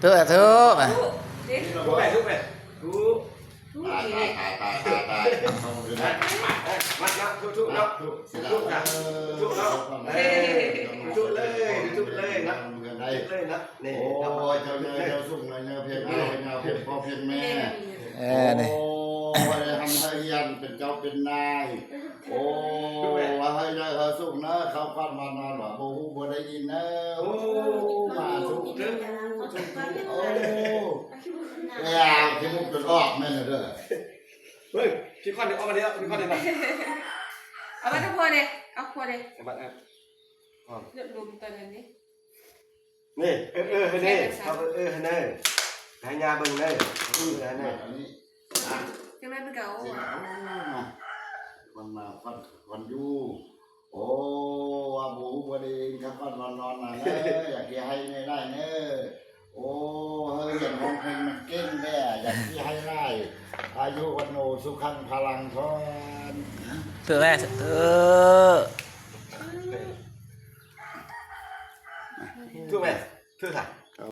ทุกทุกอ่ะ ทุกไปทุกไปทุก ตายต้องเลยนะ มัดนะทุกเนาะทุกนะทุกเนาะทุกเลยนะเลยนะนี่ โอ้ยเจ้าเนยเจ้าสุ่มเนยเพียงแม่เงาเพียงพ่อเพียงแม่ นี่ โอ้ยทำให้ยันเป็นเจ้าเป็นนายโอ้ว่าให้เลยเขาสุ่มนะเขาควันมานอนว่าบูบูได้ยินนะโอ้มาสุ่มโอ้แล้วที่มุกเป็นออกแม่เด้อ เฮ้ยพี่คอนเดี๋ยวเอามาเดี๋ยวพี่คอนเดี๋ยวมา เอามาทุกคนเลยเอาคนเลย มา เลือดรวมตัวนั้นนี่ นี่ให้นี่เขาให้นี่ให้ยาเบิ่งนี่ให้นี่ อันนี้ จังไรเป็นเก่า มันมาคนอยู่โอ้ว่าบูบูได้ยินเขาควันมานอนนะเนอะอยากให้ไม่ได้เนอะโอ้เฮ้ยอย่างของเพลงมันเก่งแน่อยากที่ให้ได้อายุวันโนสุขังพลังทอน ทุกแรกทุก